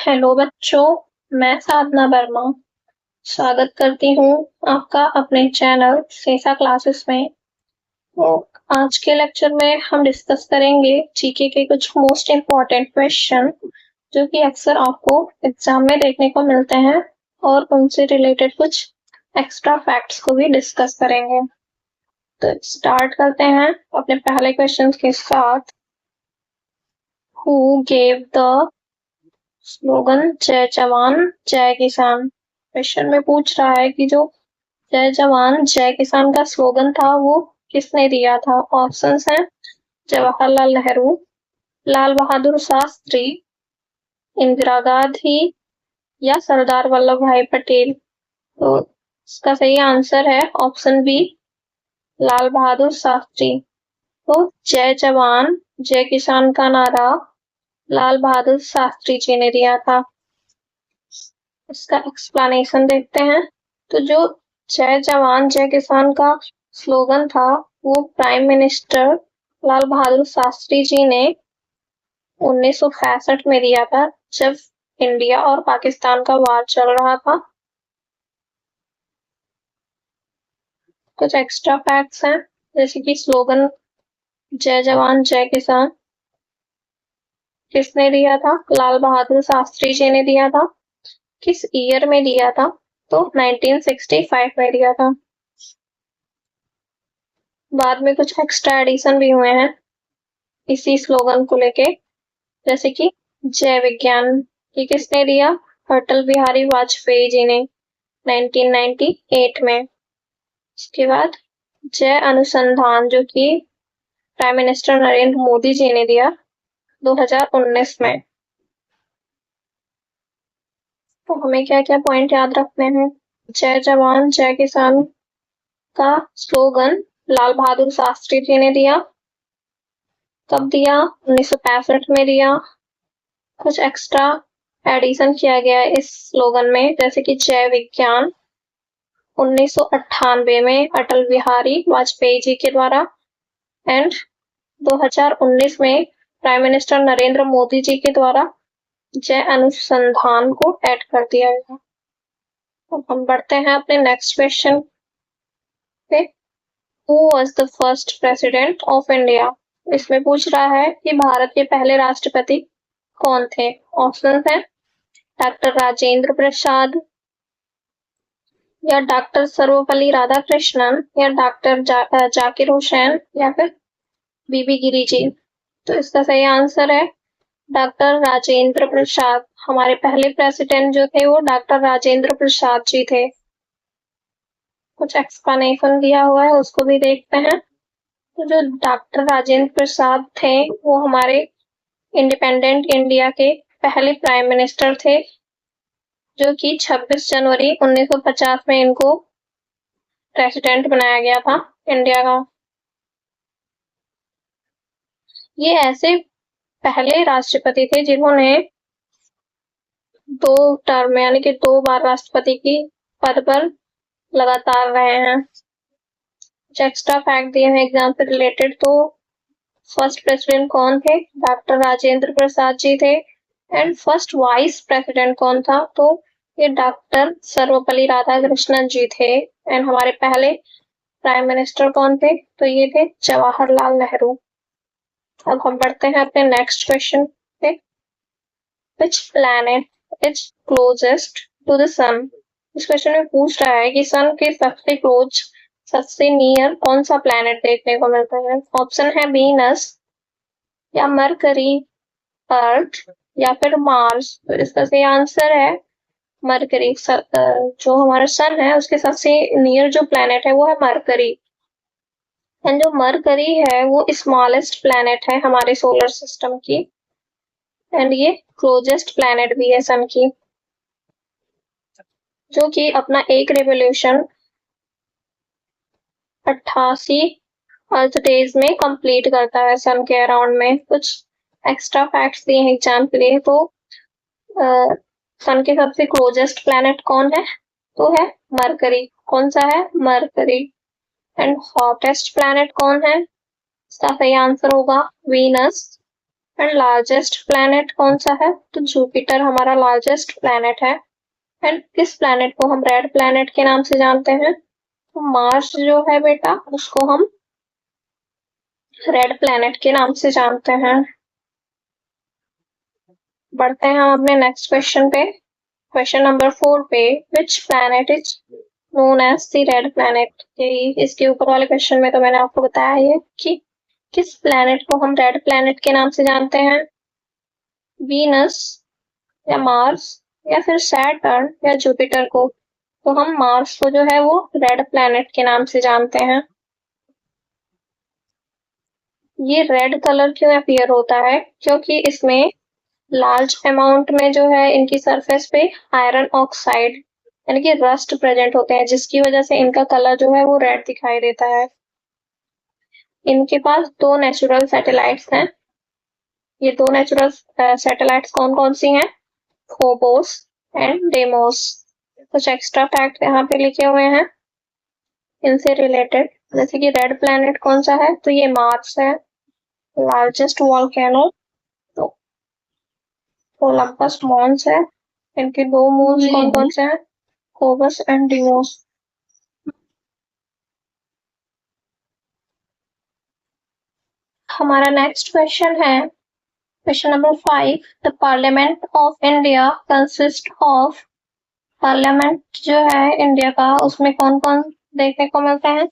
Hello बच्चों, मैं साधना वर्मा स्वागत करती हूँ आपका अपने चैनल सेसा क्लासेस में। तो आज के लेक्चर में हम डिस्कस करेंगे जीके के कुछ मोस्ट इम्पोर्टेंट क्वेश्चन जो कि अक्सर आपको एग्जाम में देखने को मिलते हैं और उनसे रिलेटेड कुछ एक्स्ट्रा फैक्ट्स को भी डिस्कस करेंगे। तो स्टार्ट करते हैं अपने पहले क्वेश्चन के साथ। हु गेव द स्लोगन जय जवान जय किसान। क्वेश्चन में पूछ रहा है कि जो जय जवान जय किसान का स्लोगन था वो किसने दिया था। ऑप्शंस हैं जवाहरलाल नेहरू, लाल बहादुर शास्त्री, इंदिरा गांधी या सरदार वल्लभ भाई पटेल। तो इसका सही आंसर है ऑप्शन बी, लाल बहादुर शास्त्री। तो जय जवान जय किसान का नारा लाल बहादुर शास्त्री जी ने दिया था। इसका एक्सप्लेनेशन देखते हैं। तो जो जय जवान जय किसान का स्लोगन था वो प्राइम मिनिस्टर लाल बहादुर शास्त्री जी ने 1965 में दिया था, जब इंडिया और पाकिस्तान का वार चल रहा था। कुछ एक्स्ट्रा फैक्ट्स हैं, जैसे कि स्लोगन जय जवान जय किसान किसने दिया था, लाल बहादुर शास्त्री जी ने दिया था। किस ईयर में दिया था, तो 1965 में दिया था। बाद में कुछ एक्स्ट्रा एडिशन भी हुए हैं इसी स्लोगन को लेके, जैसे कि जय विज्ञान, ये किसने दिया, अटल बिहारी वाजपेयी जी ने 1998 में। इसके बाद जय अनुसंधान, जो कि प्राइम मिनिस्टर नरेंद्र मोदी जी ने दिया 2019 में। तो हमें क्या क्या पॉइंट याद रखने हैं। जय जवान जय किसान का स्लोगन लाल बहादुर शास्त्री जी ने दिया। कब दिया, 1965 में दिया। कुछ एक्स्ट्रा एडिशन किया गया है इस स्लोगन में, जैसे कि जय विज्ञान 1998 में अटल बिहारी वाजपेयी जी के द्वारा, एंड 2019 में प्राइम मिनिस्टर नरेंद्र मोदी जी के द्वारा जय अनुसंधान को ऐड कर दिया गया। अब हम बढ़ते हैं अपने नेक्स्ट क्वेश्चन पे। Who was the first president of India. इसमें पूछ रहा है कि भारत के पहले राष्ट्रपति कौन थे। ऑप्शन है डॉक्टर राजेंद्र प्रसाद, या डॉक्टर सर्वपल्ली राधाकृष्णन, या डॉक्टर जाकिर हुसैन, या फिर बीबी गिरी जी। तो इसका सही आंसर है डॉक्टर राजेंद्र प्रसाद। हमारे पहले प्रेसिडेंट जो थे वो डॉक्टर राजेंद्र प्रसाद जी थे। कुछ एक्सप्लेनेशन दिया हुआ है, उसको भी देखते हैं। तो जो डॉक्टर राजेंद्र प्रसाद थे वो हमारे इंडिपेंडेंट इंडिया के पहले प्राइम मिनिस्टर थे, जो कि 26 जनवरी 1950 में इनको प्रेसिडेंट बनाया गया था इंडिया का। ये ऐसे पहले राष्ट्रपति थे जिन्होंने 2 टर्म यानी कि 2 बार राष्ट्रपति की पद पर लगातार रहे हैं। एक्स्ट्रा फैक्ट दिए हैं एग्जाम से रिलेटेड। तो फर्स्ट प्रेसिडेंट कौन थे, डॉक्टर राजेंद्र प्रसाद जी थे। एंड फर्स्ट वाइस प्रेसिडेंट कौन था, तो ये डॉक्टर सर्वपल्ली राधाकृष्णन जी थे। एंड हमारे पहले प्राइम मिनिस्टर कौन थे, तो ये थे जवाहरलाल नेहरू। अब हम बढ़ते हैं अपने नेक्स्ट क्वेश्चन पे। Which planet is closest to the sun? इस क्वेश्चन में पूछ रहा है कि सन के सबसे क्लोज, सबसे नियर कौन सा प्लैनेट देखने को मिलता है। ऑप्शन है वीनस, या मरकरी, अर्थ, या फिर मार्स। तो इसका सही आंसर है मरकरी। जो हमारा सन है उसके सबसे नियर जो प्लैनेट है वो है मरकरी। एंड जो मरकरी है वो स्मॉलेस्ट प्लैनेट है हमारे सोलर सिस्टम की, एंड ये क्लोजेस्ट प्लैनेट भी है सन की, जो कि अपना एक रेवोल्यूशन 88 अर्थ डेज में कंप्लीट करता है सन के अराउंड में। कुछ एक्स्ट्रा फैक्ट्स दिए हैं एग्जाम के लिए। तो सन के सबसे क्लोजेस्ट प्लैनेट कौन है, तो है मरकरी। कौन सा है, मरकरी। एंड हॉटेस्ट प्लैनेट कौन है, इसका सही आंसर होगा वीनस। एंड लार्जेस्ट प्लैनेट कौन सा है? तो जुपिटर हमारा लार्जेस्ट प्लैनेट है। एंड किस प्लैनेट को हम रेड प्लैनेट के नाम से जानते हैं? तो मार्स जो है बेटा, उसको हम रेड प्लैनेट के नाम से जानते हैं। बढ़ते हैं हम अपने नेक्स्ट क्वेश्चन पे, क्वेश्चन नंबर 4 पे। Which planet is known as the red planet? इसके ऊपर वाले क्वेश्चन में तो मैंने आपको बताया है कि किस प्लैनेट को हम रेड प्लैनेट के नाम से जानते हैं। वीनस या मार्स या फिर सैटर्न या जुपिटर को? तो हम मार्स को जो है वो रेड प्लैनेट के नाम से जानते हैं। ये रेड कलर क्यों अपीयर होता है? क्योंकि इसमें लार्ज अमाउंट में जो है इनकी सरफेस पे आयरन ऑक्साइड यानी कि रस्ट प्रेजेंट होते हैं, जिसकी वजह से इनका कलर जो है वो रेड दिखाई देता है। इनके पास दो नेचुरल सैटेलाइट्स हैं। ये दो नेचुरल सैटेलाइट्स कौन कौन सी हैं? Phobos and demos. कुछ एक्स्ट्रा फैक्ट यहाँ पे लिखे हुए हैं इनसे रिलेटेड, जैसे कि रेड प्लैनेट कौन सा है? तो ये मार्स है। लार्जेस्ट वॉल्केनो तो ओलंपस मॉन्स है। इनके दो मून्स कौन कौन से हैं? Phoebus and Deimos. हमारा नेक्स्ट क्वेश्चन है question number 5। The parliament of India consist of. Parliament जो है इंडिया का, उसमें कौन कौन देखने को मिलते हैं?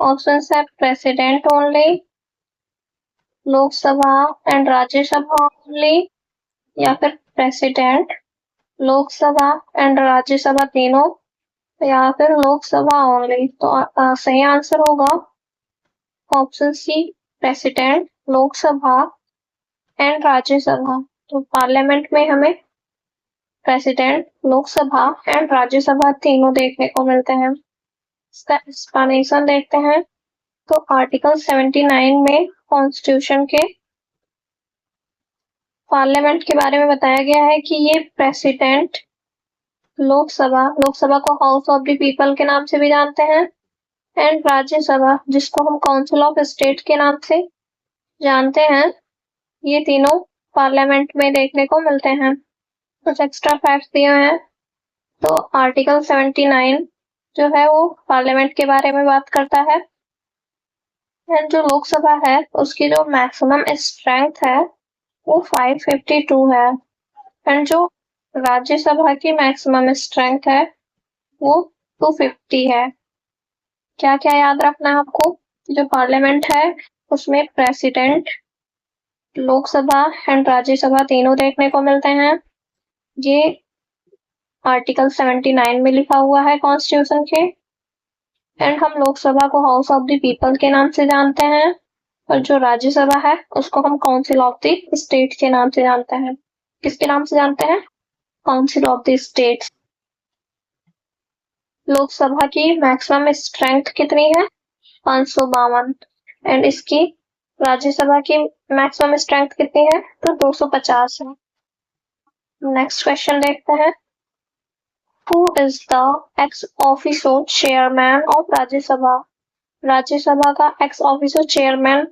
ऑप्शन है president only, Lok Sabha and Rajya Sabha only, या फिर प्रेसिडेंट, लोकसभा एंड राज्यसभा तीनों, या फिर लोकसभा ओनली। तो सही आंसर होगा option C president, Lok Sabha and Rajya Sabha. तो पार्लियामेंट में हमें प्रेसिडेंट, लोकसभा एंड राज्यसभा तीनों देखने को मिलते हैं। इसका एक्सप्लेनेशन देखते हैं। तो आर्टिकल 79 में कॉन्स्टिट्यूशन के पार्लियामेंट के बारे में बताया गया है कि ये प्रेसिडेंट, लोकसभा को हाउस ऑफ द पीपल के नाम से भी जानते हैं, एंड राज्यसभा जिसको हम काउंसिल ऑफ स्टेट के नाम से जानते हैं, ये तीनों पार्लियामेंट में देखने को मिलते हैं। कुछ एक्स्ट्रा फैक्ट्स दिए हैं। तो आर्टिकल 79 जो है वो पार्लियामेंट के बारे में बात करता है। एंड जो लोकसभा है उसकी जो मैक्सिमम स्ट्रेंथ है वो 552 है। एंड जो राज्यसभा की मैक्सिमम स्ट्रेंथ है वो 250 है। क्या क्या याद रखना है आपको? जो पार्लियामेंट है उसमें प्रेसिडेंट, लोकसभा एंड राज्यसभा तीनों देखने को मिलते हैं। ये आर्टिकल 79 में लिखा हुआ है कॉन्स्टिट्यूशन के। एंड हम लोकसभा को हाउस ऑफ द पीपल के नाम से जानते हैं, और जो राज्यसभा है उसको हम काउंसिल ऑफ द स्टेट के नाम से जानते हैं। किसके नाम से जानते हैं? Council of the states. Lok Sabha की मैक्सिमम स्ट्रेंथ कितनी है? 552। एंड इसकी राज्यसभा की मैक्सिमम स्ट्रेंथ कितनी है? तो 250 है। नेक्स्ट क्वेश्चन देखते हैं। Who is the x officio chairman of Rajya Sabha? Rajya Sabha का एक्स ऑफिसो चेयरमैन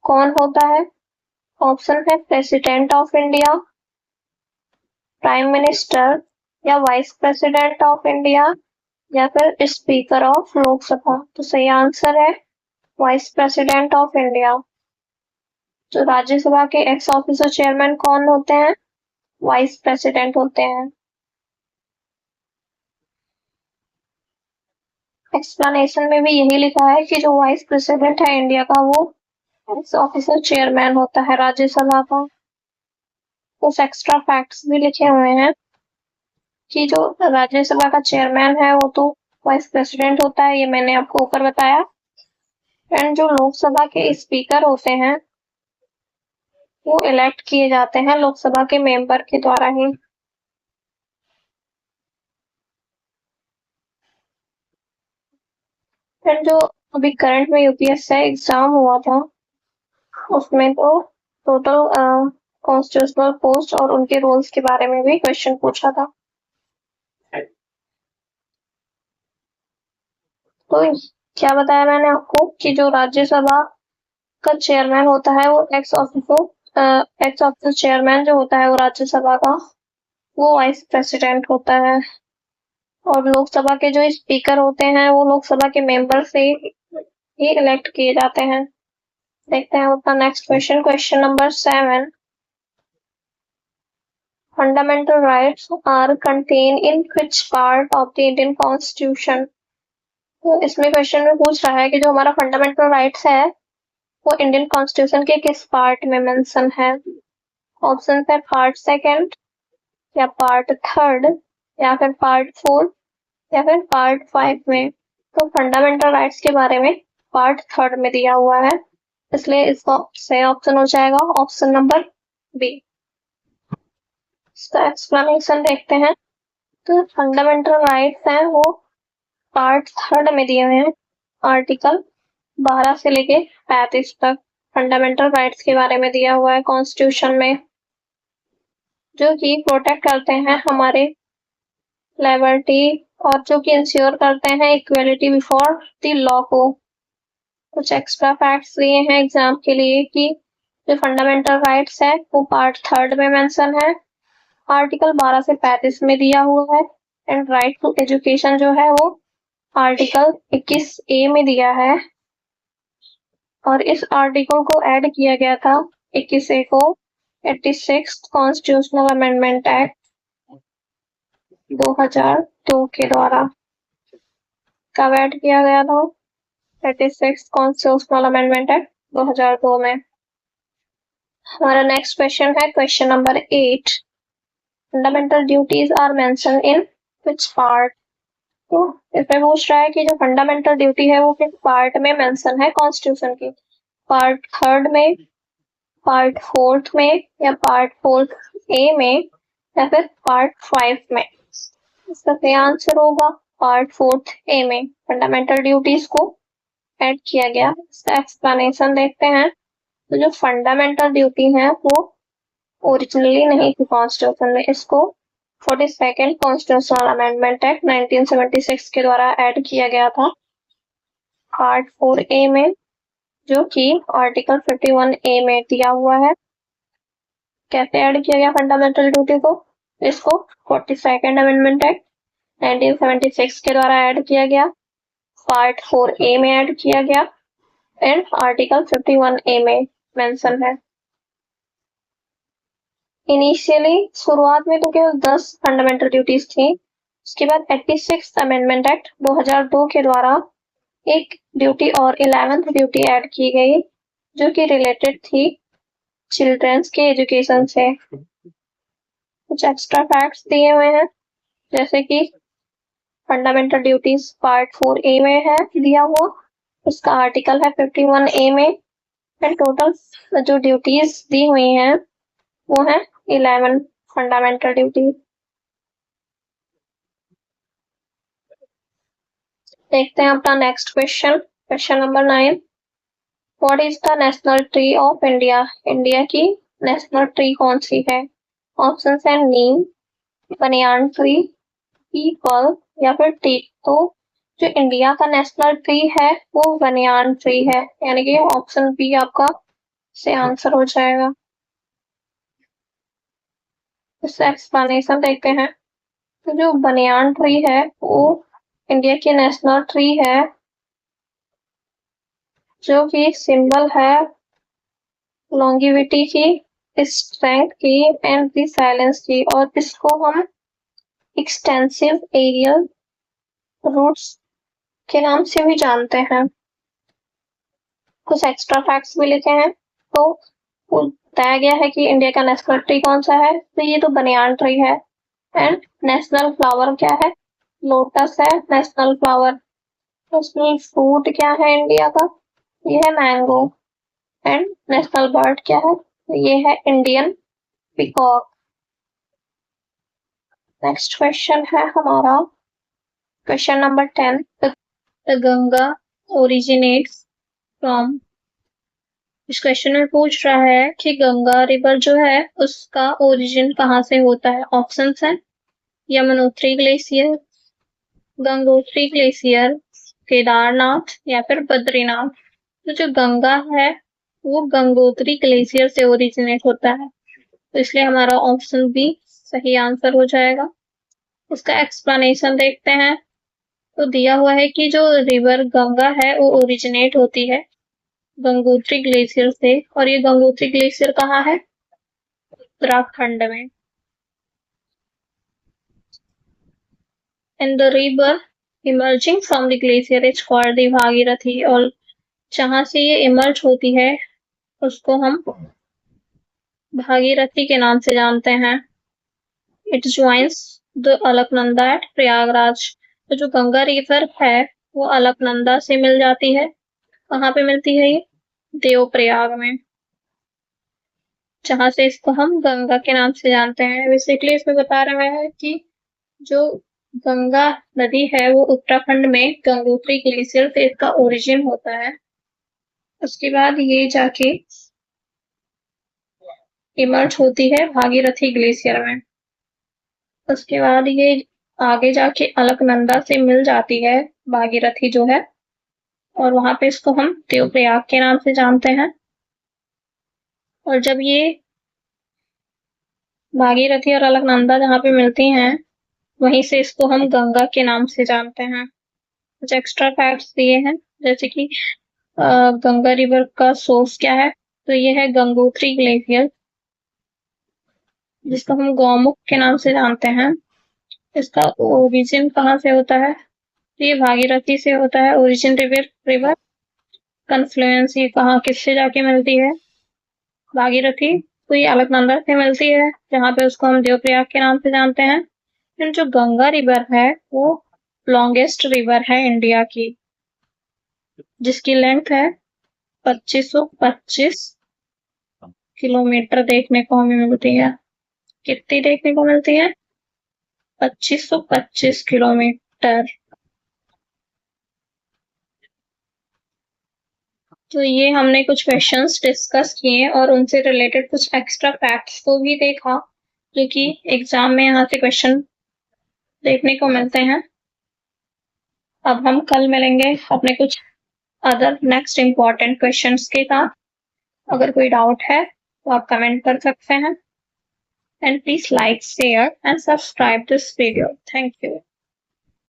कौन होता है? ऑप्शन है president of India, prime minister, या वाइस प्रेसिडेंट ऑफ इंडिया, या फिर स्पीकर ऑफ लोकसभा। तो सही आंसर है वाइस प्रेसिडेंट ऑफ इंडिया। जो राज्यसभा के एक्स ऑफिसर चेयरमैन कौन होते हैं? वाइस प्रेसिडेंट होते हैं। एक्सप्लेनेशन में भी यही लिखा है कि जो वाइस प्रेसिडेंट है इंडिया का वो एक्स ऑफिसर चेयरमैन होता है राज्यसभा का। कुछ एक्स्ट्रा फैक्ट्स भी लिखे हुए हैं कि जो राज्यसभा का चेयरमैन है वो तो वाइस प्रेसिडेंट होता है, ये मैंने आपको ऊपर बताया। एंड जो लोकसभा के स्पीकर होते हैं वो इलेक्ट किए जाते हैं लोकसभा के मेंबर के द्वारा ही। एंड जो अभी करंट में यूपीएससी एग्जाम हुआ था उसमें तो टोटल कॉन्स्टिट्यूशनल पोस्ट और उनके रोल्स के बारे में भी क्वेश्चन पूछा था। तो क्या बताया मैंने आपको कि जो राज्यसभा का चेयरमैन होता है वो x officio x of the chairman जो होता है वो राज्यसभा का, वो वाइस प्रेसिडेंट होता है। और लोकसभा के जो स्पीकर होते हैं वो लोकसभा के मेंबर से ही इलेक्ट किए जाते हैं। देखते हैं अपना next question, question number 7। Fundamental rights are contain in which part of the Indian constitution. तो इसमें क्वेश्चन में पूछ रहा है कि जो हमारा फंडामेंटल राइट्स है वो इंडियन कॉन्स्टिट्यूशन के किस पार्ट में मेंशन है। ऑप्शन है पार्ट सेकंड, या पार्ट थर्ड, या फिर पार्ट फोर्थ, या फिर पार्ट 5 में। तो फंडामेंटल राइट्स के बारे में पार्ट थर्ड में दिया हुआ है, इसलिए इसका सही ऑप्शन हो जाएगा ऑप्शन नंबर बी। इसका एक्सप्लेनेशन देखते हैं। तो फंडामेंटल राइट्स हैं वो पार्ट थर्ड में दिए हुए हैं, आर्टिकल 12 से लेके 35 तक फंडामेंटल राइट्स के बारे में दिया हुआ है कॉन्स्टिट्यूशन में, जो कि प्रोटेक्ट करते हैं हमारे लिबर्टी और जो कि इंश्योर करते हैं इक्वलिटी बिफोर द लॉ को। कुछ एक्स्ट्रा फैक्ट्स दिए हैं एग्जाम के लिए कि जो फंडामेंटल राइट्स है वो पार्ट थर्ड में मेंशन है, आर्टिकल 12 से 35 में दिया हुआ है। एंड राइट टू एजुकेशन जो है वो आर्टिकल 21A में दिया है। और इस आर्टिकल को ऐड किया गया था 21A को 86 कॉन्स्टिट्यूशनल अमेंडमेंट एक्ट 2002 के द्वारा। कब ऐड किया गया था? 36 कॉन्स्टिट्यूशनल अमेंडमेंट एक्ट 2002 में। हमारा नेक्स्ट क्वेश्चन है question number 8। Fundamental duties are mention in which part. तो इसमें पूछ रहा है कि जो फंडामेंटल ड्यूटी है वो किस पार्ट में मेंशन है कॉन्स्टिट्यूशन की, पार्ट थर्ड में, पार्ट फोर्थ में, या पार्ट फोर्थ ए में, या फिर पार्ट 5 में। इसका सही आंसर होगा पार्ट फोर्थ ए में फंडामेंटल ड्यूटीज को ऐड किया गया। इसका एक्सप्लेनेशन देखते हैं। तो जो फंडामेंटल ड्यूटी है वो ओरिजिनली नहीं थी कॉन्स्टिट्यूशन में, इसको 42nd कॉन्स्टिट्यूशनल अमेंडमेंट एक्ट 1976 के द्वारा ऐड किया गया था पार्ट 4A में, जो कि आर्टिकल 51A में दिया हुआ है। कैसे ऐड किया गया फंडामेंटल ड्यूटी को? इसको 42nd अमेंडमेंट एक्ट 1976 के द्वारा ऐड किया गया, पार्ट 4A में ऐड किया गया एंड आर्टिकल 51A में मेंशन है। इनिशियली शुरुआत में तो केवल 10 फंडामेंटल ड्यूटीज थी, उसके बाद 86 अमेंडमेंट एक्ट 2002 के द्वारा एक ड्यूटी और 11th ड्यूटी ऐड की गई, जो कि रिलेटेड थी चिल्ड्रंस के एजुकेशन से। कुछ एक्स्ट्रा फैक्ट्स दिए हुए हैं, जैसे कि फंडामेंटल ड्यूटीज पार्ट 4A में है दिया हुआ, उसका आर्टिकल है 51A में, एंड टोटल जो ड्यूटीज दी हुई हैं वो है 11 फंडामेंटल ड्यूटी। देखते हैं अपना next question, question number 9। What is the national tree of India. India की नेशनल ट्री कौन सी है? ऑप्शन है नीम, बनियान ट्री, पीपल, या फिर टीक। तो जो इंडिया का नेशनल ट्री है वो बनियान ट्री है, यानी कि ऑप्शन बी आपका से आंसर हो जाएगा। इसका एक्सप्लेनेशन देखते हैं। तो जो बनियान ट्री है वो इंडिया की नेशनल ट्री है, जो कि सिंबल है लॉन्गिविटी की, स्ट्रेंथ की एंड दी साइलेंस की, और इसको हम एक्सटेंसिव एरियल रूट्स के नाम से भी जानते हैं। कुछ एक्स्ट्रा फैक्ट्स भी लिखे हैं। तो बताया गया है कि इंडिया का नेशनल ट्री कौन सा है, तो ये तो बनियान ट्री है। एंड नेशनल फ्लावर क्या है? लोटस है नेशनल फ्लावर। नेशनल फ्रूट क्या है इंडिया का? ये है मैंगो। एंड नेशनल बर्ड क्या है? ये है इंडियन पीकॉक। नेक्स्ट क्वेश्चन है हमारा question number 10। The Ganga originates from. इस क्वेश्चन में पूछ रहा है कि गंगा रिवर जो है उसका ओरिजिन कहाँ से होता है। ऑप्शंस है यमुनोत्री ग्लेशियर, गंगोत्री ग्लेशियर, केदारनाथ, या फिर बद्रीनाथ। तो जो गंगा है वो गंगोत्री ग्लेशियर से ओरिजिनेट होता है, तो इसलिए हमारा ऑप्शन बी सही आंसर हो जाएगा। उसका एक्सप्लेनेशन देखते हैं। तो दिया हुआ है कि जो रिवर गंगा है वो ओरिजिनेट होती है गंगोत्री ग्लेशियर से, और ये गंगोत्री ग्लेशियर कहाँ है? उत्तराखंड में। And the river emerging from the glacier is called the Bhagirathi, और जहां से ये इमर्ज होती है उसको हम भागीरथी के नाम से जानते हैं। It joins the Alaknanda at Prayagraj. तो जो गंगा रिवर है वो अलकनंदा से मिल जाती है। कहाँ पे मिलती है ये? देवप्रयाग में, जहां से इसको हम गंगा के नाम से जानते हैं। बेसिकली इसमें बता रहा है कि जो गंगा नदी है वो उत्तराखंड में गंगोत्री ग्लेशियर से इसका ओरिजिन होता है। उसके बाद ये जाके इमर्ज होती है भागीरथी ग्लेशियर में। उसके बाद ये आगे जाके अलकनंदा से मिल जाती है भागीरथी जो है, और वहां पे इसको हम देवप्रयाग के नाम से जानते हैं। और जब ये भागीरथी और अलकनंदा जहाँ पे मिलती हैं वहीं से इसको हम गंगा के नाम से जानते हैं। कुछ एक्स्ट्रा फैक्ट्स दिए हैं, जैसे कि गंगा रिवर का सोर्स क्या है, तो ये है गंगोत्री ग्लेशियर, जिसको हम गौमुख के नाम से जानते हैं। इसका ओरिजिन कहाँ से होता है? तो ये भागीरथी से होता है ओरिजिन। रिवर कन्फ्लुएंस ये कहाँ किससे जाके मिलती है? भागीरथी, तो ये अलकनंदा से मिलती है, जहाँ पे उसको हम देवप्रयाग के नाम से जानते हैं। फिर जो गंगा रिवर है वो लॉन्गेस्ट रिवर है इंडिया की, जिसकी लेंथ है 2525 किलोमीटर देखने को हमें मिलती है। कितनी देखने को मिलती है? 2525 किलोमीटर। तो ये हमने कुछ क्वेश्चंस डिस्कस किए और उनसे रिलेटेड कुछ एक्स्ट्रा फैक्ट्स को भी देखा, जो कि एग्जाम में यहाँ से क्वेश्चन देखने को मिलते हैं। अब हम कल मिलेंगे अपने कुछ अदर नेक्स्ट इम्पॉर्टेंट क्वेश्चंस के साथ। अगर कोई डाउट है तो आप कमेंट कर सकते हैं, and please like, share and subscribe this video. Thank you.